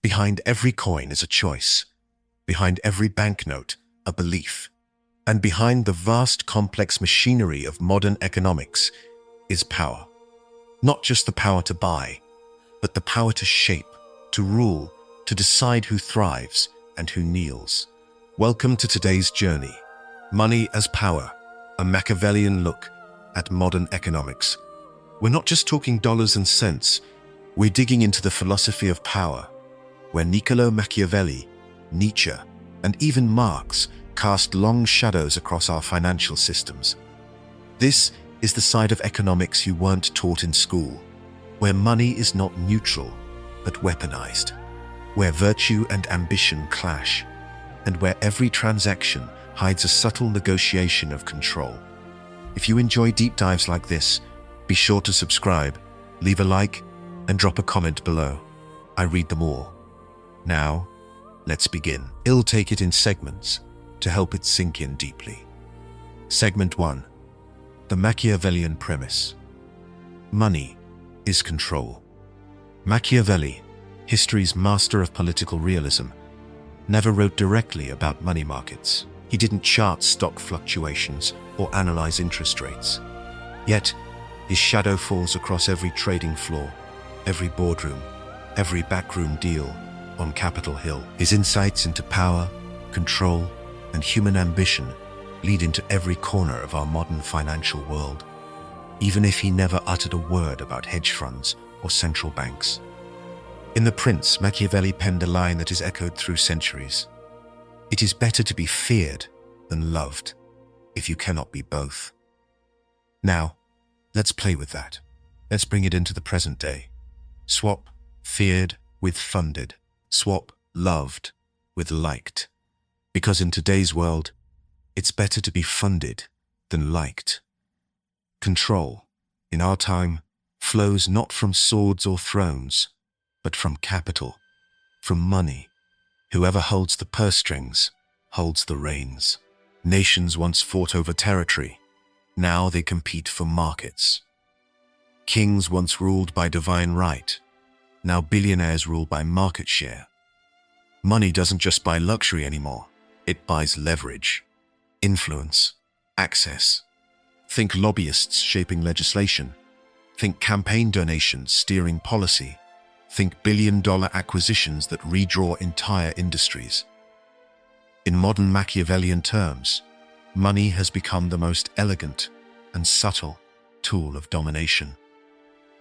Behind every coin is a choice. Behind every banknote, a belief. And behind the vast complex machinery of modern economics is power. Not just the power to buy, but the power to shape, to rule, to decide who thrives and who kneels. Welcome to today's journey. Money as Power, a Machiavellian look at modern economics. We're not just talking dollars and cents, we're digging into the philosophy of power, where Niccolò Machiavelli, Nietzsche, and even Marx cast long shadows across our financial systems. This is the side of economics you weren't taught in school, where money is not neutral, but weaponized, where virtue and ambition clash, and where every transaction hides a subtle negotiation of control. If you enjoy deep dives like this, be sure to subscribe, leave a like, and drop a comment below. I read them all. Now, let's begin. I'll take it in segments to help it sink in deeply. Segment 1. The Machiavellian premise. Money is control. Machiavelli, history's master of political realism, never wrote directly about money markets. He didn't chart stock fluctuations or analyze interest rates. Yet, his shadow falls across every trading floor, every boardroom, every backroom deal on Capitol Hill. His insights into power, control, and human ambition lead into every corner of our modern financial world, even if he never uttered a word about hedge funds or central banks. In The Prince, Machiavelli penned a line that is echoed through centuries. It is better to be feared than loved, if you cannot be both. Now, let's play with that. Let's bring it into the present day. Swap feared with funded. Swap loved with liked. Because in today's world, it's better to be funded than liked. Control, in our time, flows not from swords or thrones, but from capital, from money. Whoever holds the purse strings holds the reins. Nations once fought over territory. Now they compete for markets. Kings once ruled by divine right. Now billionaires rule by market share. Money doesn't just buy luxury anymore. It buys leverage, influence, access. Think lobbyists shaping legislation. Think campaign donations steering policy. Think billion-dollar acquisitions that redraw entire industries. In modern Machiavellian terms, money has become the most elegant and subtle tool of domination.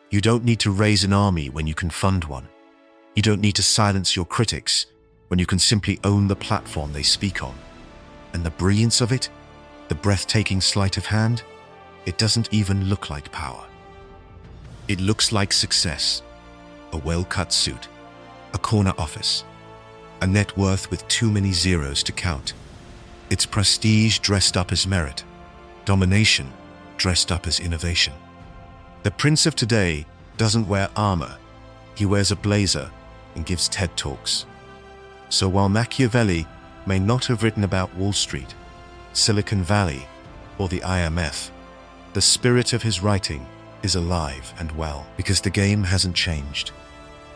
You don't need to raise an army when you can fund one. You don't need to silence your critics when you can simply own the platform they speak on. And the brilliance of it, the breathtaking sleight of hand, it doesn't even look like power. It looks like success. A well-cut suit, a corner office, a net worth with too many zeros to count. It's prestige dressed up as merit, domination dressed up as innovation. The prince of today doesn't wear armor. He wears a blazer and gives TED Talks. So while Machiavelli may not have written about Wall Street, Silicon Valley, or the IMF, the spirit of his writing is alive and well, because the game hasn't changed.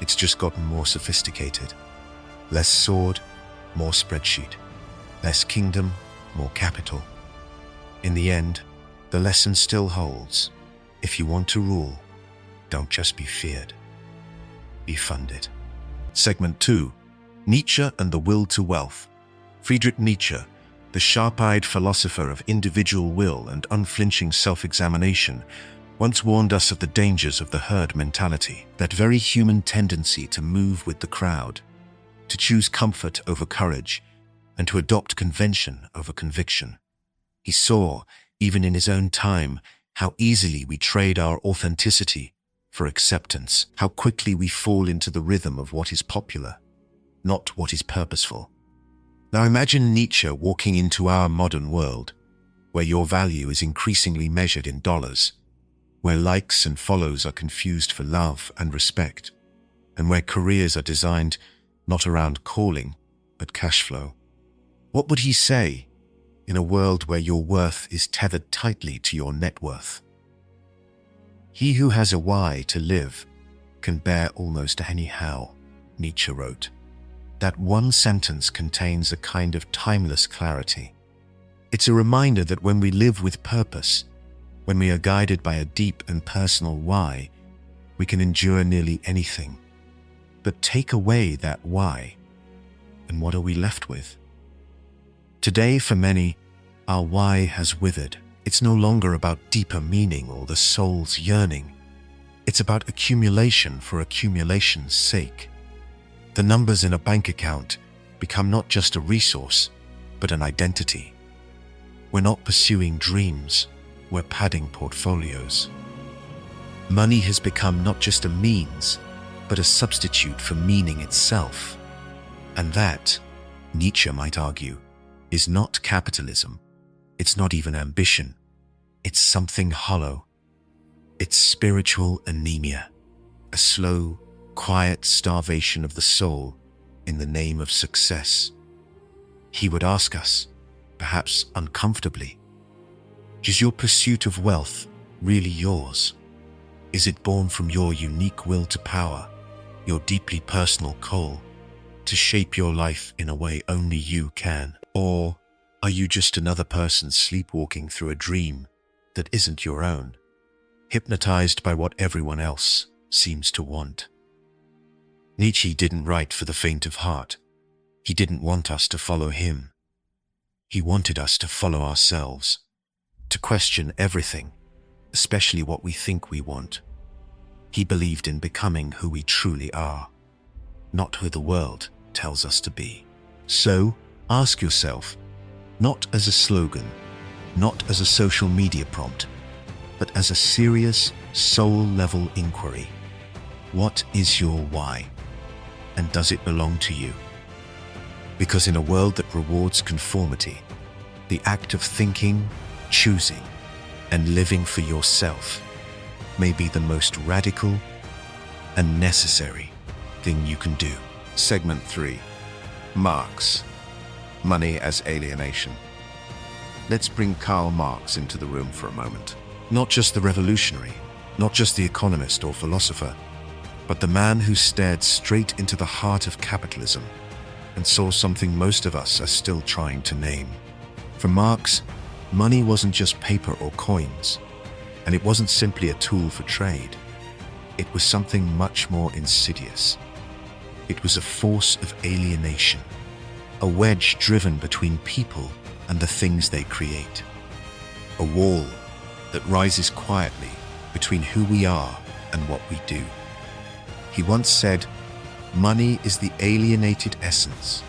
It's just gotten more sophisticated. Less sword, more spreadsheet. Less kingdom, more capital. In the end, the lesson still holds. If you want to rule, don't just be feared. Be funded. Segment 2. Nietzsche and the Will to Wealth. Friedrich Nietzsche, the sharp-eyed philosopher of individual will and unflinching self-examination, once warned us of the dangers of the herd mentality, that very human tendency to move with the crowd, to choose comfort over courage, and to adopt convention over conviction. He saw, even in his own time, how easily we trade our authenticity for acceptance, how quickly we fall into the rhythm of what is popular, not what is purposeful. Now imagine Nietzsche walking into our modern world, where your value is increasingly measured in dollars, where likes and follows are confused for love and respect, and where careers are designed not around calling, but cash flow. What would he say in a world where your worth is tethered tightly to your net worth? He who has a why to live can bear almost any how, Nietzsche wrote. That one sentence contains a kind of timeless clarity. It's a reminder that when we live with purpose, when we are guided by a deep and personal why, we can endure nearly anything. But take away that why, and what are we left with? Today, for many, our why has withered. It's no longer about deeper meaning or the soul's yearning. It's about accumulation for accumulation's sake. The numbers in a bank account become not just a resource, but an identity. We're not pursuing dreams, we're padding portfolios. Money has become not just a means, but a substitute for meaning itself. And that, Nietzsche might argue, is not capitalism. It's not even ambition. It's something hollow. It's spiritual anemia, a slow, quiet starvation of the soul in the name of success. He would ask us, perhaps uncomfortably, is your pursuit of wealth really yours? Is it born from your unique will to power, your deeply personal call to shape your life in a way only you can? Or are you just another person sleepwalking through a dream that isn't your own, hypnotized by what everyone else seems to want? Nietzsche didn't write for the faint of heart. He didn't want us to follow him. He wanted us to follow ourselves, to question everything, especially what we think we want. He believed in becoming who we truly are, not who the world tells us to be. So, ask yourself, not as a slogan, not as a social media prompt, but as a serious, soul-level inquiry. What is your why? And does it belong to you? Because in a world that rewards conformity, the act of thinking, choosing, and living for yourself may be the most radical and necessary thing you can do. Segment 3. Marx. Money as alienation. Let's bring Karl Marx into the room for a moment. Not just the revolutionary, not just the economist or philosopher, but the man who stared straight into the heart of capitalism and saw something most of us are still trying to name. For Marx, money wasn't just paper or coins, and it wasn't simply a tool for trade. It was something much more insidious. It was a force of alienation, a wedge driven between people and the things they create, a wall that rises quietly between who we are and what we do. He once said, "Money is the alienated essence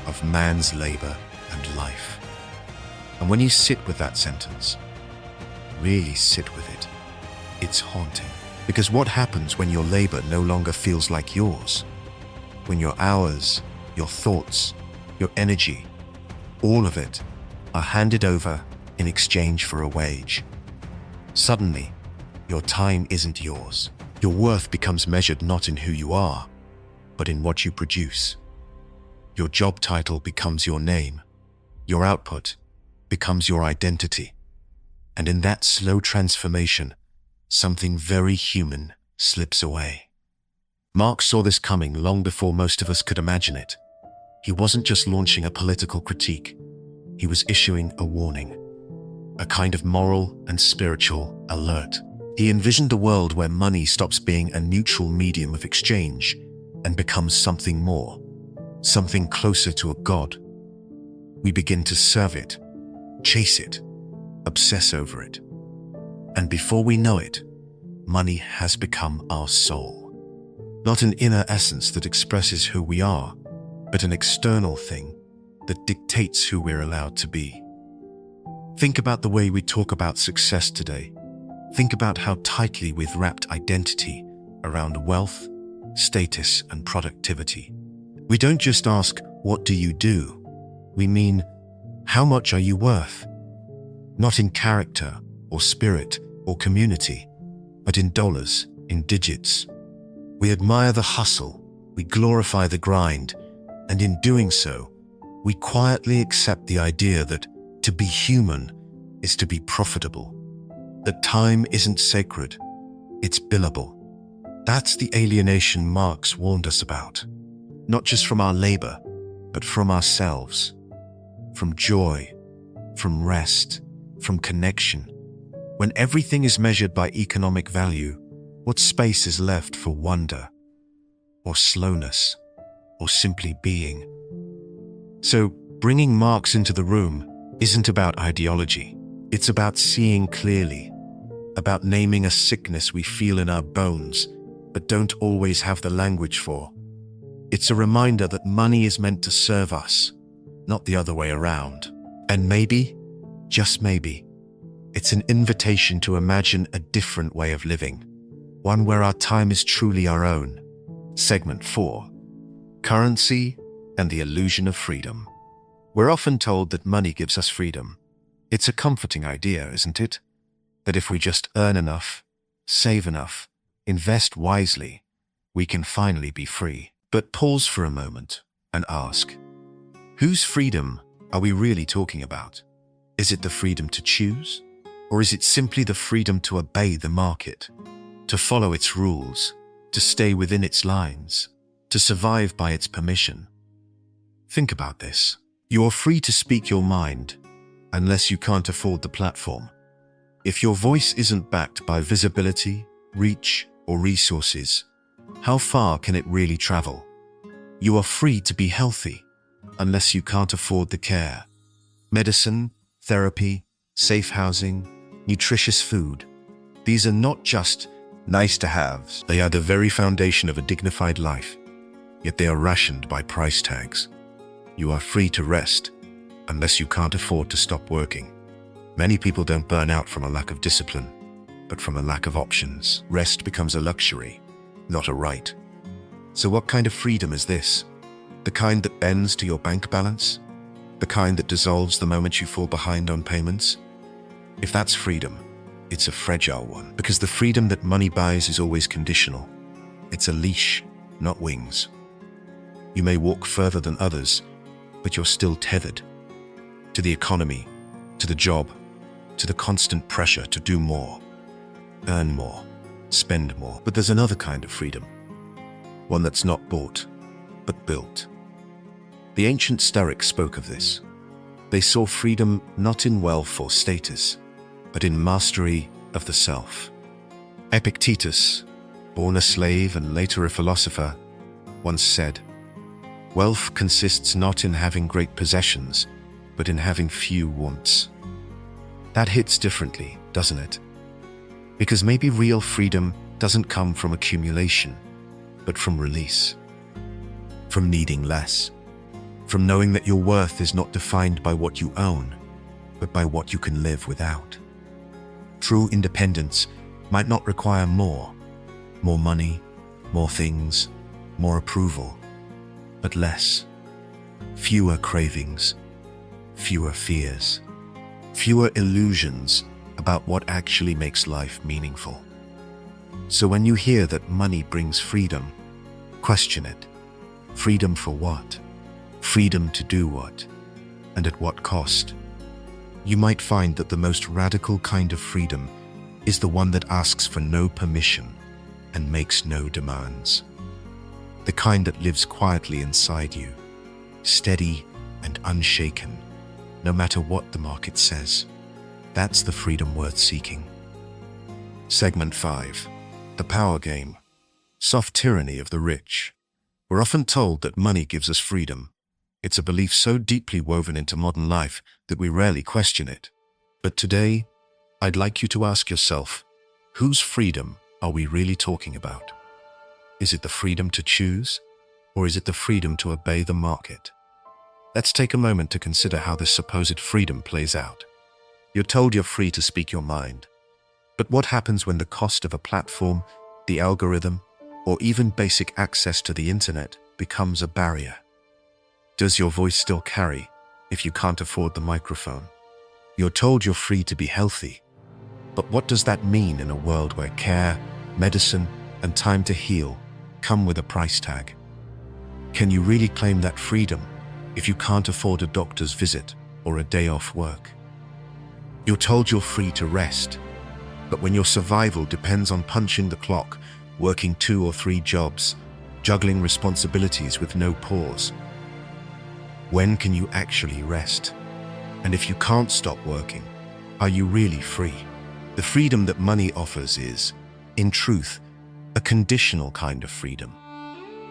of man's labor and life." And when you sit with that sentence, really sit with it, it's haunting. Because what happens when your labor no longer feels like yours? When your hours, your thoughts, your energy, all of it are handed over in exchange for a wage. Suddenly, your time isn't yours. Your worth becomes measured not in who you are, but in what you produce. Your job title becomes your name. Your output becomes your identity. And in that slow transformation, something very human slips away. Marx saw this coming long before most of us could imagine it. He wasn't just launching a political critique. He was issuing a warning, a kind of moral and spiritual alert. He envisioned a world where money stops being a neutral medium of exchange and becomes something more, something closer to a god. We begin to serve it, chase it, obsess over it. And before we know it, money has become our soul. Not an inner essence that expresses who we are, but an external thing that dictates who we're allowed to be. Think about the way we talk about success today. Think about how tightly we've wrapped identity around wealth, status, and productivity. We don't just ask, "What do you do?" We mean, "How much are you worth?" Not in character or spirit or community, but in dollars, in digits. We admire the hustle, we glorify the grind, and in doing so, we quietly accept the idea that to be human is to be profitable. That time isn't sacred, it's billable. That's the alienation Marx warned us about. not just from our labor, but from ourselves, from joy, from rest, from connection. When everything is measured by economic value, what space is left for wonder, or slowness, or simply being? So, bringing Marx into the room isn't about ideology. It's about seeing clearly, about naming a sickness we feel in our bones, but don't always have the language for. It's a reminder that money is meant to serve us, not the other way around. And maybe, just maybe, it's an invitation to imagine a different way of living, one where our time is truly our own. Segment 4. Currency and the illusion of freedom. We're often told that money gives us freedom. It's a comforting idea, isn't it? That if we just earn enough, save enough, invest wisely, we can finally be free. But pause for a moment and ask, whose freedom are we really talking about? Is it the freedom to choose? Or is it simply the freedom to obey the market, to follow its rules, to stay within its lines, to survive by its permission? Think about this. You're free to speak your mind, unless you can't afford the platform. If your voice isn't backed by visibility, reach, or resources, how far can it really travel? You are free to be healthy, unless you can't afford the care. Medicine, therapy, safe housing, nutritious food. These are not just nice-to-haves. They are the very foundation of a dignified life, yet they are rationed by price tags. You are free to rest, unless you can't afford to stop working. Many people don't burn out from a lack of discipline, but from a lack of options. Rest becomes a luxury, not a right. So what kind of freedom is this? The kind that bends to your bank balance? The kind that dissolves the moment you fall behind on payments? If that's freedom, it's a fragile one, because the freedom that money buys is always conditional. It's a leash, not wings. You may walk further than others, but you're still tethered to the economy, to the job, to the constant pressure to do more, earn more, spend more. But there's another kind of freedom, one that's not bought, but built. The ancient Stoics spoke of this. They saw freedom not in wealth or status, but in mastery of the self. Epictetus, born a slave and later a philosopher, once said, "Wealth consists not in having great possessions, but in having few wants." That hits differently, doesn't it? Because maybe real freedom doesn't come from accumulation, but from release. From needing less. From knowing that your worth is not defined by what you own, but by what you can live without. True independence might not require more money, more things, more approval, but less. Fewer cravings, fewer fears, fewer illusions about what actually makes life meaningful. So when you hear that money brings freedom, question it. Freedom for what? Freedom to do what? And at what cost? You might find that the most radical kind of freedom is the one that asks for no permission and makes no demands. The kind that lives quietly inside you, steady and unshaken, no matter what the market says. That's the freedom worth seeking. Segment 5. The power game. Soft tyranny of the rich. We're often told that money gives us freedom. It's a belief so deeply woven into modern life that we rarely question it. But today, I'd like you to ask yourself, whose freedom are we really talking about? Is it the freedom to choose, or is it the freedom to obey the market? Let's take a moment to consider how this supposed freedom plays out. You're told you're free to speak your mind. But what happens when the cost of a platform, the algorithm, or even basic access to the internet becomes a barrier? Does your voice still carry if you can't afford the microphone? You're told you're free to be healthy. But what does that mean in a world where care, medicine, and time to heal come with a price tag? Can you really claim that freedom if you can't afford a doctor's visit or a day off work? You're told you're free to rest, but when your survival depends on punching the clock, working 2 or 3 jobs, juggling responsibilities with no pause. When can you actually rest? And if you can't stop working, are you really free? The freedom that money offers is, in truth, a conditional kind of freedom.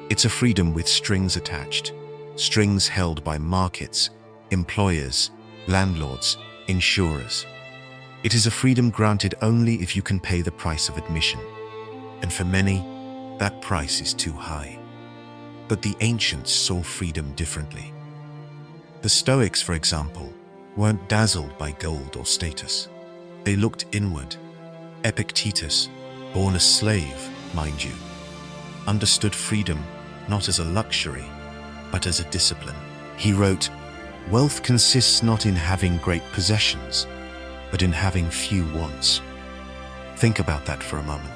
It's a freedom with strings attached, strings held by markets, employers, landlords, insurers. It is a freedom granted only if you can pay the price of admission. And for many, that price is too high. But the ancients saw freedom differently. The Stoics, for example, weren't dazzled by gold or status. They looked inward. Epictetus, born a slave, mind you, understood freedom not as a luxury, but as a discipline. He wrote, "Wealth consists not in having great possessions, but in having few wants." Think about that for a moment.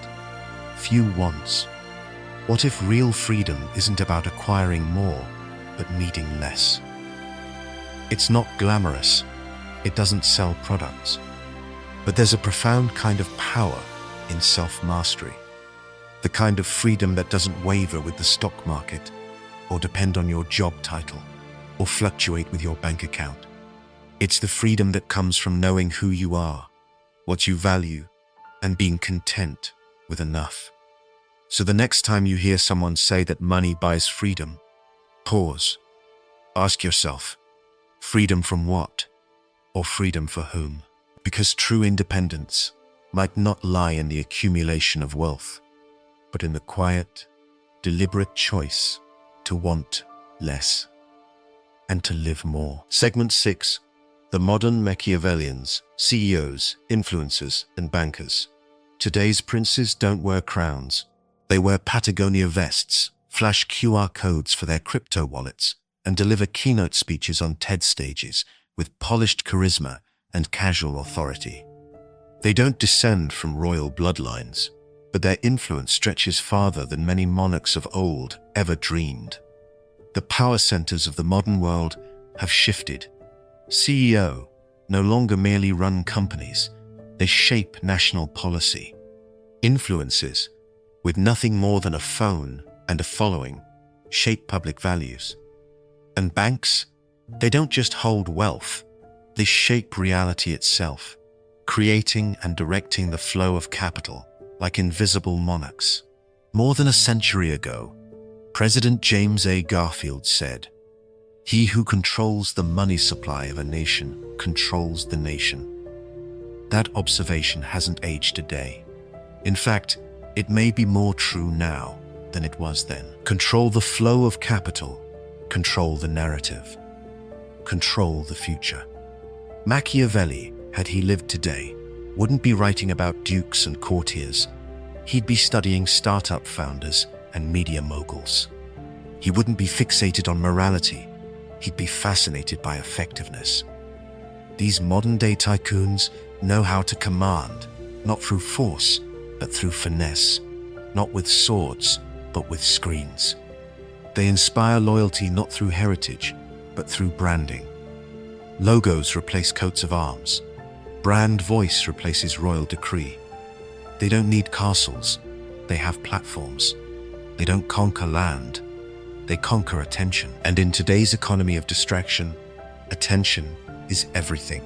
Few wants. What if real freedom isn't about acquiring more, but needing less? It's not glamorous. It doesn't sell products. But there's a profound kind of power in self-mastery. The kind of freedom that doesn't waver with the stock market, or depend on your job title, or fluctuate with your bank account. It's the freedom that comes from knowing who you are, what you value, and being content with enough. So the next time you hear someone say that money buys freedom, pause. Ask yourself, freedom from what? Or freedom for whom? Because true independence might not lie in the accumulation of wealth, but in the quiet, deliberate choice to want less and to live more. Segment 6. The modern Machiavellians, CEOs, influencers, and bankers. Today's princes don't wear crowns. They wear Patagonia vests, flash QR codes for their crypto wallets, and deliver keynote speeches on TED stages with polished charisma and casual authority. They don't descend from royal bloodlines, but their influence stretches farther than many monarchs of old ever dreamed. The power centers of the modern world have shifted. CEO no longer merely run companies, they shape national policy. Influencers, with nothing more than a phone and a following, shape public values. And banks, they don't just hold wealth, they shape reality itself, creating and directing the flow of capital like invisible monarchs. More than a century ago, President James A. Garfield said, "He who controls the money supply of a nation controls the nation." That observation hasn't aged a day. In fact, it may be more true now than it was then. Control the flow of capital, control the narrative, control the future. Machiavelli, had he lived today, wouldn't be writing about dukes and courtiers. He'd be studying startup founders and media moguls. He wouldn't be fixated on morality. He'd be fascinated by effectiveness. These modern-day tycoons know how to command, not through force, but through finesse, not with swords, but with screens. They inspire loyalty not through heritage, but through branding. Logos replace coats of arms. Brand voice replaces royal decree. They don't need castles, they have platforms. They don't conquer land, they conquer attention. And in today's economy of distraction, attention is everything.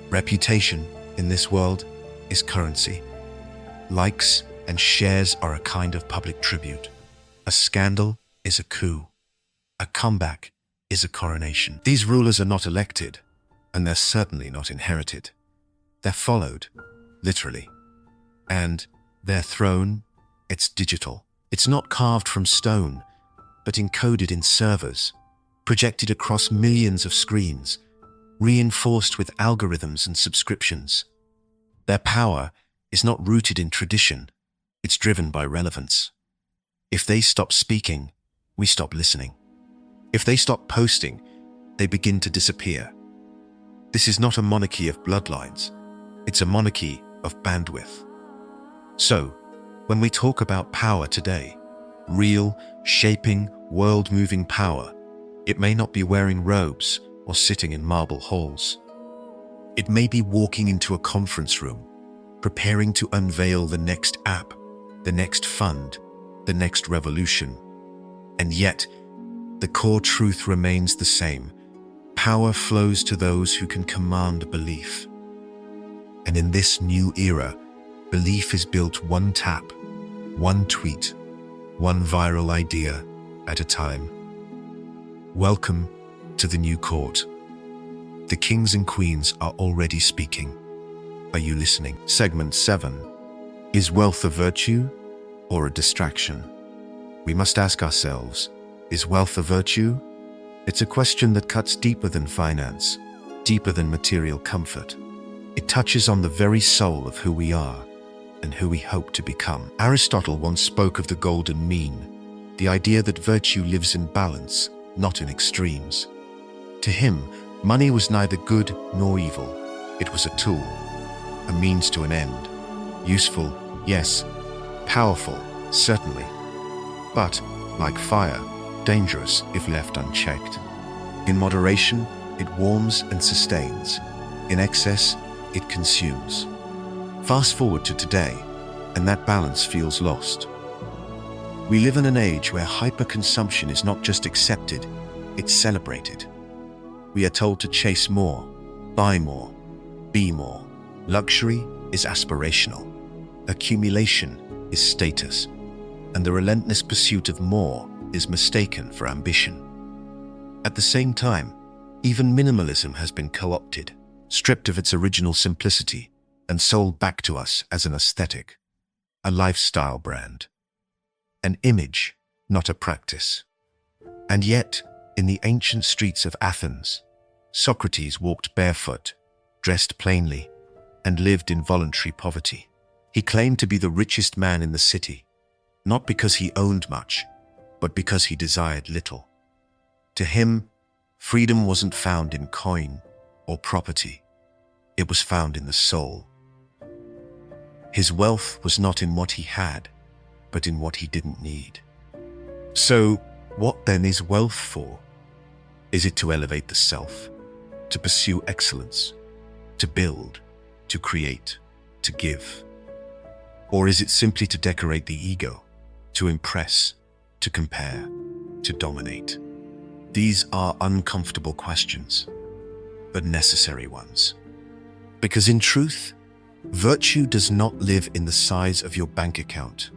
Reputation in this world is currency. Likes and shares are a kind of public tribute. A scandal is a coup. A comeback is a coronation. These rulers are not elected, and they're certainly not inherited. They're followed, literally. And their throne, it's digital. It's not carved from stone, but encoded in servers, projected across millions of screens, reinforced with algorithms and subscriptions. Their power is not rooted in tradition, it's driven by relevance. If they stop speaking, we stop listening. If they stop posting, they begin to disappear. This is not a monarchy of bloodlines, it's a monarchy of bandwidth. So, when we talk about power today, real, shaping, world-moving power, it may not be wearing robes or sitting in marble halls. It may be walking into a conference room, preparing to unveil the next app, the next fund, the next revolution, And yet, the core truth remains the same. Power flows to those who can command belief. And in this new era, belief is built one tap, one tweet, one viral idea at a time. Welcome to the new court. The kings and queens are already speaking. Are you listening? Segment 7. Is wealth a virtue or a distraction? We must ask ourselves, is wealth a virtue? It's a question that cuts deeper than finance, deeper than material comfort. It touches on the very soul of who we are and who we hope to become. Aristotle once spoke of the golden mean, the idea that virtue lives in balance, not in extremes. To him, money was neither good nor evil. It was a tool, a means to an end. Useful, yes. Powerful, certainly. But, like fire, dangerous if left unchecked. In moderation, it warms and sustains. In excess, it consumes. Fast forward to today, and that balance feels lost. We live in an age where hyperconsumption is not just accepted, it's celebrated. We are told to chase more, buy more, be more. Luxury is aspirational. Accumulation is status. And the relentless pursuit of more is mistaken for ambition. At the same time, even minimalism has been co-opted, stripped of its original simplicity, and sold back to us as an aesthetic, a lifestyle brand, an image, not a practice. And yet, in the ancient streets of Athens, Socrates walked barefoot, dressed plainly, and lived in voluntary poverty. He claimed to be the richest man in the city, not because he owned much, but because he desired little. To him, freedom wasn't found in coin or property. It was found in the soul. His wealth was not in what he had, but in what he didn't need. So, what then is wealth for? Is it to elevate the self, to pursue excellence, to build, to create, to give? Or is it simply to decorate the ego, to impress, to compare, to dominate? These are uncomfortable questions, but necessary ones. Because in truth, virtue does not live in the size of your bank account.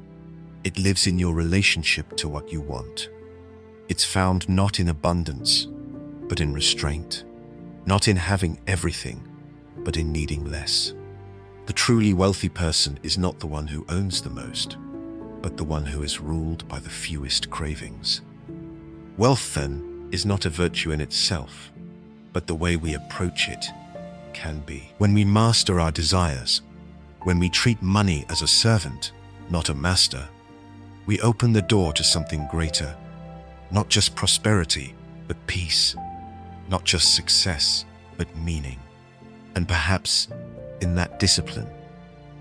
It lives in your relationship to what you want. It's found not in abundance, but in restraint. Not in having everything, but in needing less. The truly wealthy person is not the one who owns the most, but the one who is ruled by the fewest cravings. Wealth, then, is not a virtue in itself, but the way we approach it can be. When we master our desires, when we treat money as a servant, not a master, we open the door to something greater. Not just prosperity, but peace. Not just success, but meaning. And perhaps in that discipline,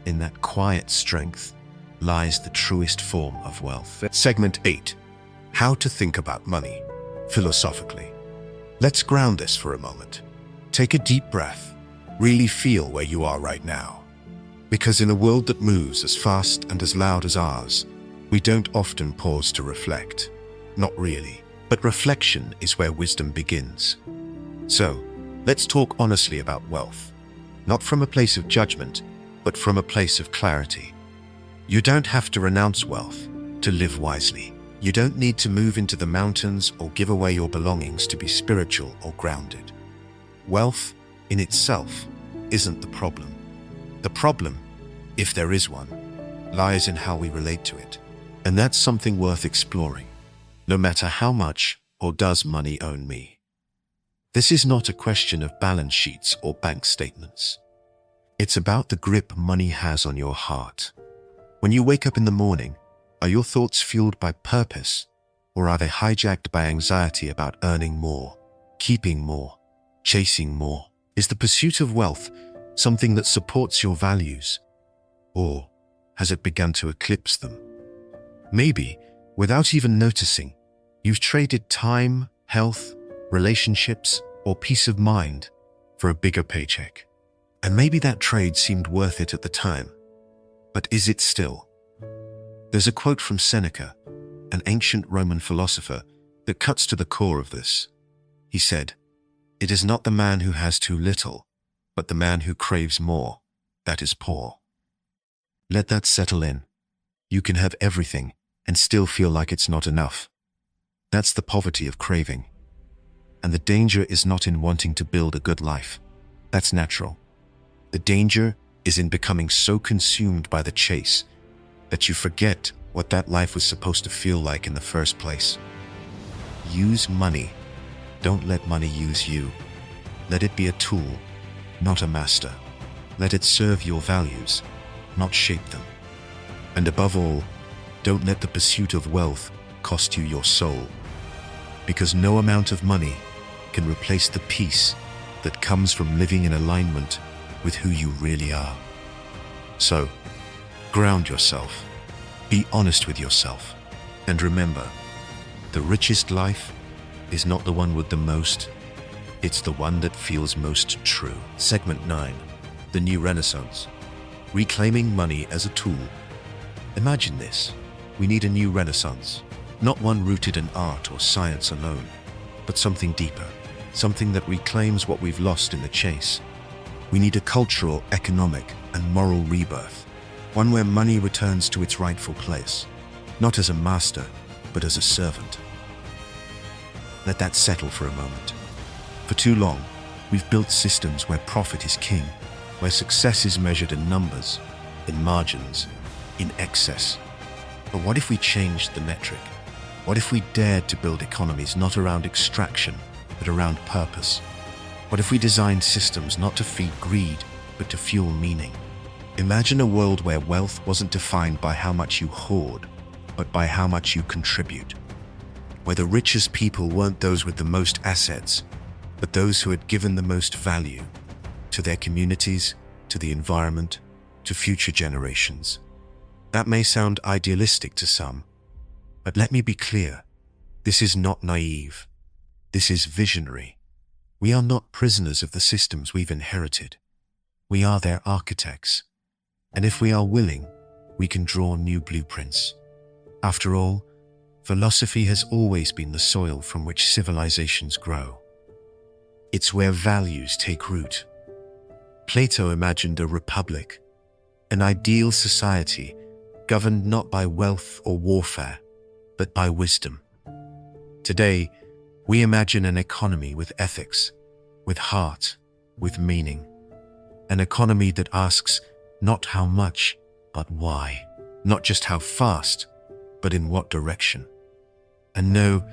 in that quiet strength, lies the truest form of wealth. Segment 8. How to think about money, philosophically. Let's ground this for a moment. Take a deep breath. Really feel where you are right now. Because in a world that moves as fast and as loud as ours, we don't often pause to reflect. Not really. But reflection is where wisdom begins. So, let's talk honestly about wealth. Not from a place of judgment, but from a place of clarity. You don't have to renounce wealth to live wisely. You don't need to move into the mountains or give away your belongings to be spiritual or grounded. Wealth, in itself, isn't the problem. The problem, if there is one, lies in how we relate to it. And that's something worth exploring, no matter how much or does money own me. This is not a question of balance sheets or bank statements. It's about the grip money has on your heart. When you wake up in the morning, are your thoughts fueled by purpose, or are they hijacked by anxiety about earning more, keeping more, chasing more? Is the pursuit of wealth something that supports your values, or has it begun to eclipse them? Maybe, without even noticing, you've traded time, health, relationships, or peace of mind for a bigger paycheck. And maybe that trade seemed worth it at the time, but is it still? There's a quote from Seneca, an ancient Roman philosopher, that cuts to the core of this. He said, "It is not the man who has too little, but the man who craves more, that is poor." Let that settle in. You can have everything and still feel like it's not enough. That's the poverty of craving. And the danger is not in wanting to build a good life. That's natural. The danger is in becoming so consumed by the chase that you forget what that life was supposed to feel like in the first place. Use money. Don't let money use you. Let it be a tool, not a master. Let it serve your values, not shape them. And above all, don't let the pursuit of wealth cost you your soul. Because no amount of money can replace the peace that comes from living in alignment with who you really are. So, ground yourself, be honest with yourself, and remember, the richest life is not the one with the most, it's the one that feels most true. Segment 9, the new Renaissance. Reclaiming money as a tool. Imagine this, we need a new Renaissance, not one rooted in art or science alone, but something deeper, something that reclaims what we've lost in the chase. We need a cultural, economic, and moral rebirth, one where money returns to its rightful place, not as a master, but as a servant. Let that settle for a moment. For too long, we've built systems where profit is king, where success is measured in numbers, in margins, in excess. But what if we changed the metric? What if we dared to build economies not around extraction, but around purpose? What if we designed systems not to feed greed, but to fuel meaning? Imagine a world where wealth wasn't defined by how much you hoard, but by how much you contribute. Where the richest people weren't those with the most assets, but those who had given the most value to their communities, to the environment, to future generations. That may sound idealistic to some, but let me be clear, this is not naive. This is visionary. We are not prisoners of the systems we've inherited. We are their architects. And if we are willing, we can draw new blueprints. After all, philosophy has always been the soil from which civilizations grow. It's where values take root. Plato imagined a republic, an ideal society governed not by wealth or warfare, but by wisdom. Today, we imagine an economy with ethics, with heart, with meaning. An economy that asks not how much, but why. Not just how fast, but in what direction. And no,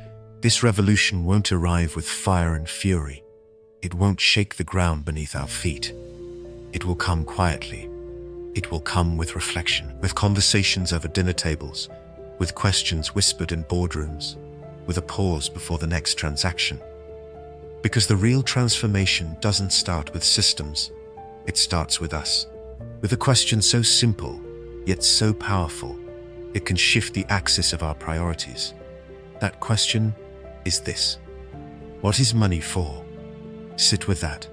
this revolution won't arrive with fire and fury. It won't shake the ground beneath our feet. It will come quietly. It will come with reflection, with conversations over dinner tables, with questions whispered in boardrooms, with a pause before the next transaction. Because the real transformation doesn't start with systems. It starts with us. With a question so simple, yet so powerful, it can shift the axis of our priorities. That question is this: what is money for? Sit with that.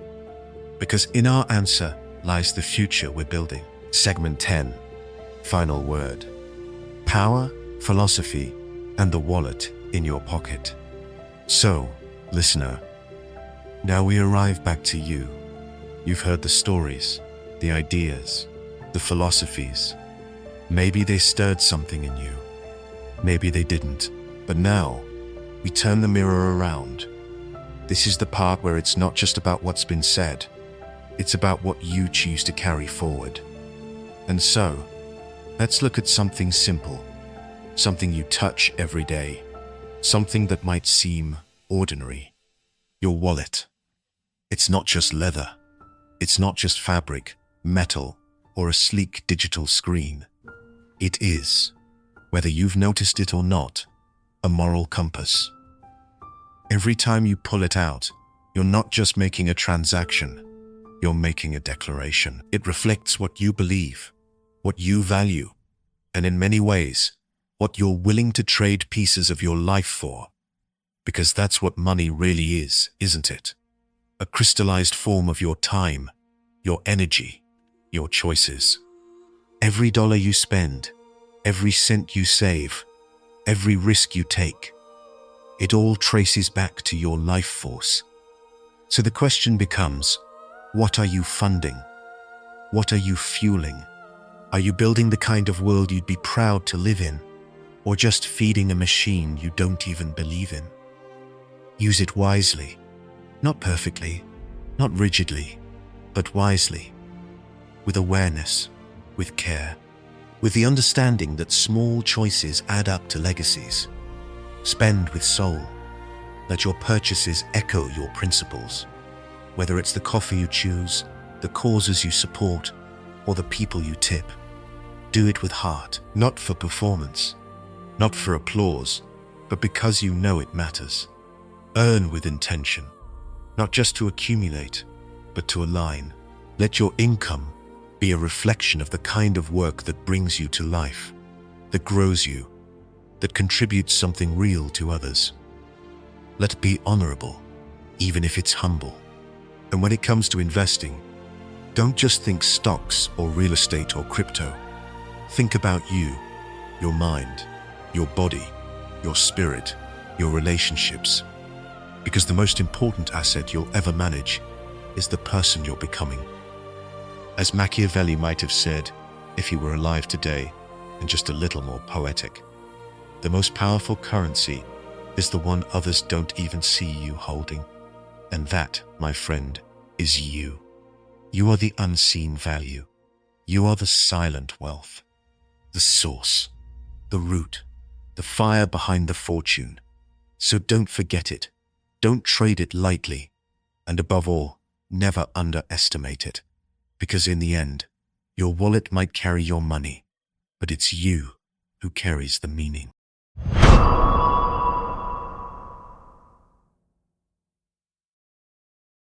Because in our answer lies the future we're building. Segment 10, final word. Power, philosophy, and the wallet in your pocket. So, listener, now we arrive back to you. You've heard the stories, the ideas, the philosophies. Maybe they stirred something in you. Maybe they didn't. But now, we turn the mirror around. This is the part where it's not just about what's been said. It's about what you choose to carry forward. And so, let's look at something simple. Something you touch every day. Something that might seem ordinary. Your wallet. It's not just leather. It's not just fabric, metal, or a sleek digital screen. It is, whether you've noticed it or not, a moral compass. Every time you pull it out, you're not just making a transaction, you're making a declaration. It reflects what you believe, what you value, and in many ways, what you're willing to trade pieces of your life for. Because that's what money really is, isn't it? A crystallized form of your time, your energy, your choices. Every dollar you spend, every cent you save, every risk you take, it all traces back to your life force. So the question becomes, what are you funding? What are you fueling? Are you building the kind of world you'd be proud to live in, or just feeding a machine you don't even believe in? Use it wisely, not perfectly, not rigidly, but wisely, with awareness, with care, with the understanding that small choices add up to legacies. Spend with soul. Let your purchases echo your principles, whether it's the coffee you choose, the causes you support, or the people you tip. Do it with heart, not for performance, not for applause, but because you know it matters. Earn with intention, not just to accumulate, but to align. Let your income be a reflection of the kind of work that brings you to life, that grows you, that contributes something real to others. Let it be honorable, even if it's humble. And when it comes to investing, don't just think stocks or real estate or crypto. Think about you, your mind, your body, your spirit, your relationships. Because the most important asset you'll ever manage is the person you're becoming. As Machiavelli might have said, if he were alive today, and just a little more poetic, the most powerful currency is the one others don't even see you holding. And that, my friend, is you. You are the unseen value. You are the silent wealth, the source, the root, the fire behind the fortune. So don't forget it. Don't trade it lightly. And above all, never underestimate it. Because in the end, your wallet might carry your money, but it's you who carries the meaning.